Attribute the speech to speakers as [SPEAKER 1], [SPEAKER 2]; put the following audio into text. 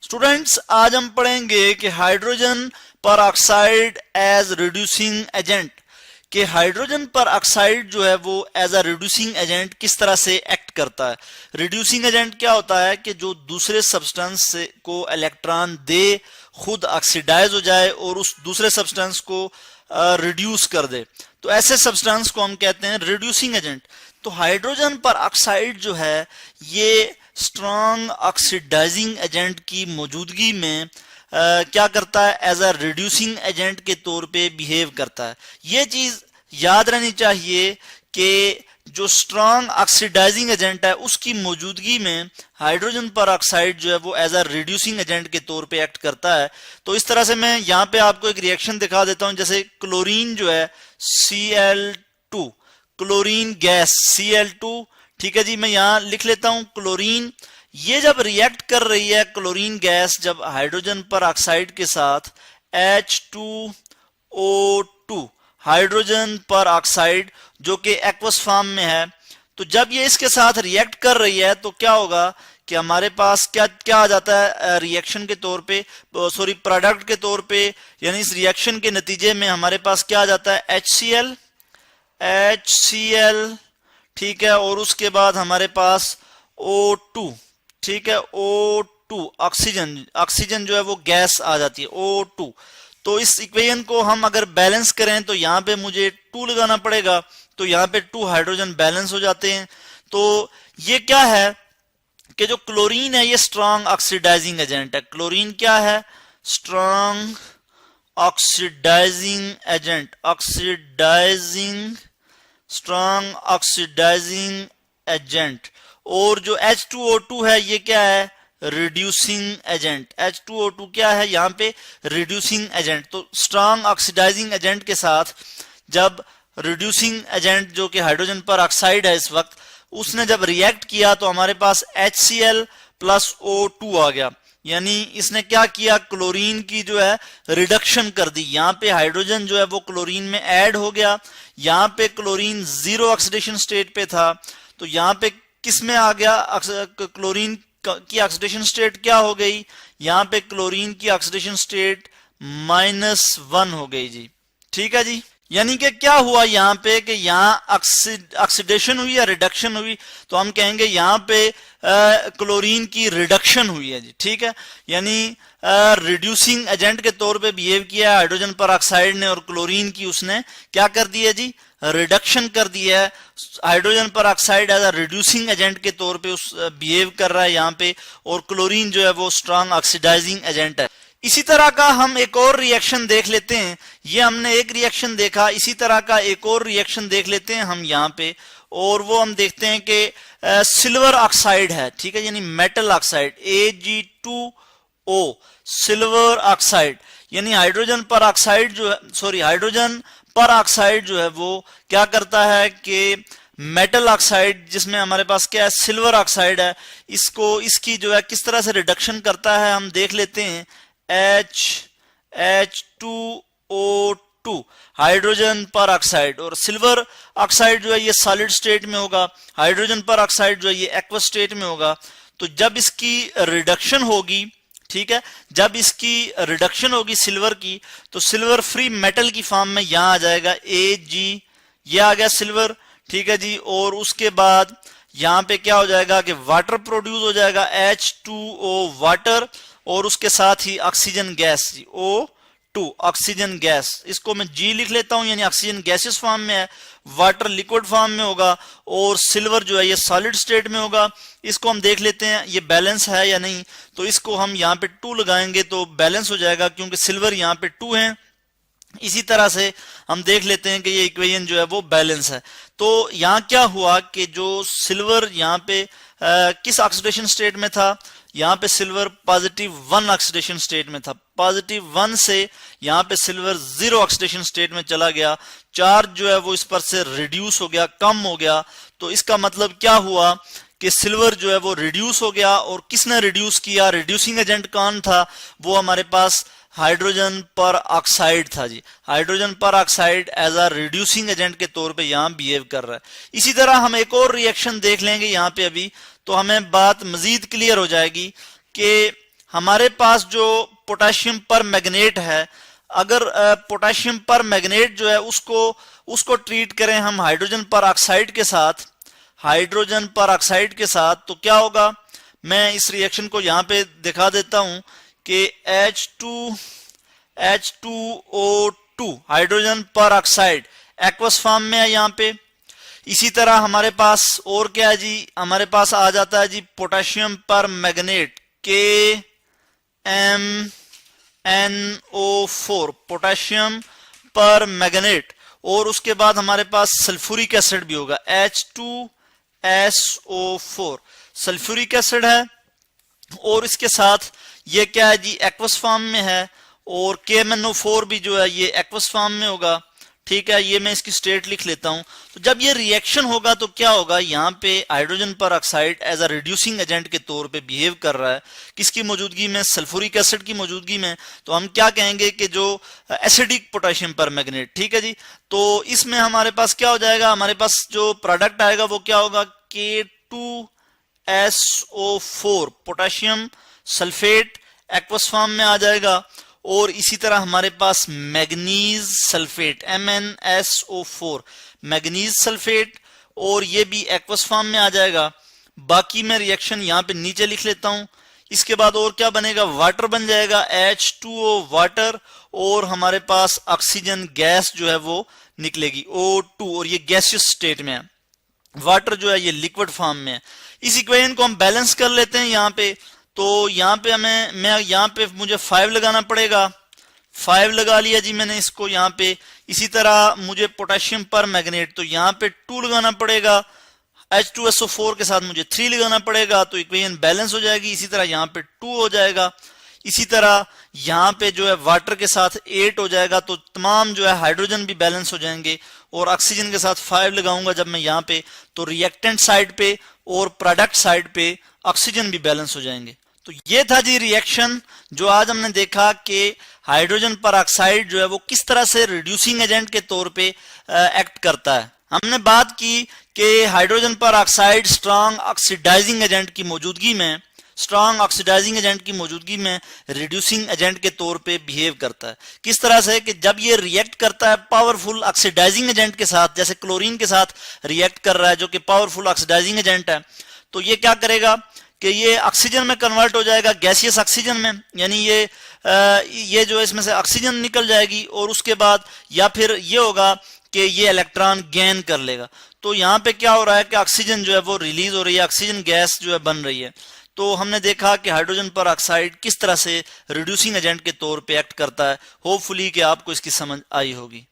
[SPEAKER 1] Students, आज हम पढ़ेंगे कि hydrogen peroxide as reducing agent, कि हाइड्रोजन पर ऑक्साइड जो है वो एज अ रिड्यूसिंग एजेंट किस तरह से एक्ट करता है। रिड्यूसिंग एजेंट क्या होता है कि जो दूसरे सब्सटेंस को इलेक्ट्रॉन दे खुद ऑक्सीडाइज हो जाए और उस दूसरे सब्सटेंस को रिड्यूस कर दे, तो ऐसे सब्सटेंस को हम कहते हैं रिड्यूसिंग एजेंट। तो हाइड्रोजन पर ऑक्साइड जो है ये स्ट्रॉन्ग ऑक्सीडाइजिंग एजेंट की मौजूदगी में क्या करता है, एज अ रिड्यूसिंग एजेंट के तौर पे बिहेव करता है। ये चीज याद रहनी चाहिए कि जो स्ट्रॉन्ग ऑक्सीडाइजिंग एजेंट है उसकी मौजूदगी में हाइड्रोजन पर ऑक्साइड जो है वो एज अ रिड्यूसिंग एजेंट के तौर पे एक्ट करता है। तो इस तरह से मैं यहाँ पे आपको एक रिएक्शन दिखा देता हूं। जैसे क्लोरीन जो है Cl2, क्लोरीन गैस Cl2, ठीक है जी, मैं यहां लिख लेता हूं क्लोरीन। ये जब रिएक्ट कर रही है क्लोरीन गैस जब हाइड्रोजन पर ऑक्साइड के साथ H2O2 हाइड्रोजन पर ऑक्साइड जो कि एक्वस फॉर्म में है, तो जब ये इसके साथ रिएक्ट कर रही है तो क्या होगा कि हमारे पास क्या क्या आ जाता है रिएक्शन के तौर पे, सॉरी प्रोडक्ट के तौर पे, यानी इस रिएक्शन के नतीजे में हमारे पास क्या आ जाता है HCl, ठीक है, और उसके बाद हमारे पास O2, ठीक है, O2 ऑक्सीजन जो है वो गैस आ जाती है O2। तो इस इक्वेशन को हम अगर बैलेंस करें तो यहाँ पे मुझे 2 लगाना पड़ेगा, तो यहाँ पे 2 हाइड्रोजन बैलेंस हो जाते हैं। तो ये क्या है कि जो क्लोरीन है ये स्ट्रॉन्ग ऑक्सीडाइजिंग एजेंट है। क्लोरीन क्या है? Strong oxidising agent, strong oxidising agent. और जो H2O2 है ये क्या है? Reducing agent. H2O2 क्या है यहाँ पे? Reducing agent. तो स्ट्रॉन्ग ऑक्सीडाइजिंग एजेंट के साथ जब रिड्यूसिंग एजेंट जो कि हाइड्रोजन पर ऑक्साइड है इस वक्त, उसने जब रिएक्ट किया तो हमारे पास HCl प्लस O2 आ गया। यानी इसने क्या किया, क्लोरीन की जो है रिडक्शन कर दी। यहाँ पे हाइड्रोजन जो है वो क्लोरीन में ऐड हो गया। यहाँ पे क्लोरीन जीरो ऑक्सीडेशन स्टेट पे था, तो यहाँ पे किस में आ गया? क्लोरीन की ऑक्सीडेशन स्टेट क्या हो गई? यहाँ पे क्लोरीन की ऑक्सीडेशन स्टेट -1 हो गई जी। ठीक है जी, यानी कि क्या हुआ यहाँ पे कि यहाँ ऑक्सीडेशन हुई या रिडक्शन हुई, तो हम कहेंगे यहाँ पे क्लोरीन की रिडक्शन हुई है जी। ठीक है, यानी रिड्यूसिंग एजेंट के तौर पे बिहेव किया है हाइड्रोजन पर ऑक्साइड ने, और क्लोरीन की उसने क्या कर दी है जी? रिडक्शन कर दी है। Hydrogen peroxide as a reducing agent के तौर पे उस बिहेव कर रहा है यहाँ पे, और क्लोरीन जो है वो स्ट्रॉन्ग ऑक्सीडाइजिंग एजेंट है। इसी तरह का हम एक और रिएक्शन देख लेते हैं। ये हमने एक रिएक्शन देखा, इसी तरह का एक और रिएक्शन देख लेते हैं हम यहाँ पे, और वो हम देखते हैं कि सिल्वर ऑक्साइड है, ठीक है, यानी metal oxide Ag2O, silver oxide, यानी हाइड्रोजन पर ऑक्साइड जो है, सॉरी हाइड्रोजन पर ऑक्साइड जो है वो क्या करता है कि मेटल ऑक्साइड जिसमें हमारे पास क्या है, सिल्वर ऑक्साइड है, इसको इसकी जो है किस तरह से रिडक्शन करता है हम देख लेते हैं। H2O2 हाइड्रोजन पर ऑक्साइड, और सिल्वर ऑक्साइड जो है ये सॉलिड स्टेट में होगा, हाइड्रोजन पर ऑक्साइड जो है ये एक्वस स्टेट में होगा। तो जब इसकी रिडक्शन होगी, ठीक है, जब इसकी रिडक्शन होगी सिल्वर की, तो सिल्वर फ्री मेटल की फॉर्म में यहां आ जाएगा Ag, ये आ गया सिल्वर, ठीक है जी। और उसके बाद यहां पे क्या हो जाएगा कि वाटर प्रोड्यूस हो जाएगा, H2O वाटर, और उसके साथ ही oxygen gas O2 oxygen gas, इसको मैं G लिख लेता हूं, यानी ऑक्सीजन गैसेस फॉर्म में है, वाटर लिक्विड फॉर्म में होगा, और सिल्वर जो है ये सॉलिड स्टेट में होगा। इसको हम देख लेते हैं ये बैलेंस है या नहीं, तो इसको हम यहाँ पे 2 लगाएंगे तो बैलेंस हो जाएगा, क्योंकि सिल्वर यहाँ पे 2 है। इसी तरह से हम देख लेते हैं कि ये इक्वेशन जो है वो बैलेंस है। तो यहाँ क्या हुआ कि जो सिल्वर यहाँ पे किस ऑक्सीडेशन स्टेट में था, यहाँ पे सिल्वर +1 ऑक्सीडेशन स्टेट में था, +1 से यहाँ पे सिल्वर 0 ऑक्सीडेशन स्टेट में चला गया। चार्ज जो है वो इस पर से रिड्यूस हो गया, कम हो गया। तो इसका मतलब क्या हुआ कि सिल्वर जो है वो रिड्यूस हो गया। और किसने रिड्यूस किया? रिड्यूसिंग एजेंट कौन था? वो हमारे पास हाइड्रोजन पर ऑक्साइड था जी। Hydrogen peroxide as a reducing agent के तौर पे यहां बिहेव कर रहा है। इसी तरह हम एक और रिएक्शन देख लेंगे यहाँ पे अभी, तो हमें बात मजीद क्लियर हो जाएगी कि हमारे पास जो पोटेशियम पर मैग्नेट है, अगर पोटेशियम पर मैग्नेट जो है उसको ट्रीट करें हम हाइड्रोजन पर ऑक्साइड के साथ, हाइड्रोजन पर ऑक्साइड के साथ, तो क्या होगा, मैं इस रिएक्शन को यहां पे दिखा देता हूं कि H2O2 हाइड्रोजन पर ऑक्साइड एक्वस फॉर्म में है यहां पे। इसी तरह हमारे पास और क्या है जी, हमारे पास आ जाता है जी पोटेशियम पर मैग्नेट KMnO4, पोटेशियम पर मैग्नेट, और उसके बाद हमारे पास सल्फ्यूरिक एसिड भी होगा H2SO4, सल्फ्यूरिक एसिड है, और इसके साथ ये क्या है जी एक्वस फॉर्म में है, और KMnO4 भी जो है ये एक्वस फॉर्म में होगा। ठीक है, ये मैं इसकी स्टेट लिख लेता हूं। तो जब ये रिएक्शन होगा तो क्या होगा, यहाँ पे hydrogen peroxide as a reducing agent के तौर पे बिहेव कर रहा है, किसकी मौजूदगी में, सल्फ्यूरिक एसिड की मौजूदगी में। तो हम क्या कहेंगे कि जो एसिडिक पोटेशियम पर मैग्नेट, ठीक है जी। तो इसमें हमारे पास क्या हो जाएगा, हमारे पास जो प्रोडक्ट आएगा वो क्या होगा, K2SO4 potassium sulphate aqueous form में आ जाएगा, और इसी तरह हमारे पास manganese sulphate MnSO4 manganese sulphate, और ये भी एक्वस फॉर्म में आ जाएगा। बाकी मैं रिएक्शन यहाँ पे नीचे लिख लेता हूं। इसके बाद और क्या बनेगा, वाटर बन जाएगा H2O वाटर, और हमारे पास ऑक्सीजन गैस जो है वो निकलेगी O2, और ये गैसियस स्टेट में है। वाटर जो है ये लिक्विड फॉर्म में है। इस इक्वेशन को हम बैलेंस कर लेते हैं यहाँ पे। तो यहाँ पे यहाँ पे मुझे 5 लगाना पड़ेगा, 5 लगा लिया जी मैंने इसको यहाँ पे। इसी तरह मुझे पोटेशियम पर मैग्नेट, तो यहाँ पे 2 लगाना पड़ेगा, H2SO4 के साथ मुझे 3 लगाना पड़ेगा, तो इक्वेशन बैलेंस हो जाएगी। इसी तरह यहाँ पे 2 हो जाएगा, इसी तरह यहाँ पे जो है वाटर के साथ 8 हो जाएगा, तो तमाम जो है हाइड्रोजन भी बैलेंस हो जाएंगे, और ऑक्सीजन के साथ 5 लगाऊंगा जब मैं यहाँ पे, तो रिएक्टेंट साइड पे और प्रोडक्ट साइड पे ऑक्सीजन भी बैलेंस हो जाएंगे। तो ये था जी रिएक्शन, जो आज हमने देखा कि हाइड्रोजन पर ऑक्साइड जो है वो किस तरह से रिड्यूसिंग एजेंट के तौर पे एक्ट करता है। हमने बात की कि हाइड्रोजन पर ऑक्साइड स्ट्रांग ऑक्सीडाइजिंग एजेंट की मौजूदगी में रिड्यूसिंग एजेंट के तौर पे बिहेव करता है। किस तरह से कि जब ये रिएक्ट करता है पावरफुल ऑक्सीडाइजिंग एजेंट के साथ, जैसे क्लोरीन के साथ रिएक्ट कर रहा है जो कि पावरफुल ऑक्सीडाइजिंग एजेंट है, तो ये क्या करेगा कि ये ऑक्सीजन में कन्वर्ट हो जाएगा, गैसियस ऑक्सीजन में, यानी ये जो इसमें से ऑक्सीजन निकल जाएगी, और उसके बाद या फिर ये होगा कि ये इलेक्ट्रॉन गेन कर लेगा। तो यहाँ पे क्या हो रहा है कि ऑक्सीजन जो है वो रिलीज हो रही है, ऑक्सीजन गैस जो है बन रही है। तो हमने देखा कि हाइड्रोजन पर ऑक्साइड किस तरह से रिड्यूसिंग एजेंट के तौर पे एक्ट करता है। होपफुली कि आपको इसकी समझ आई होगी।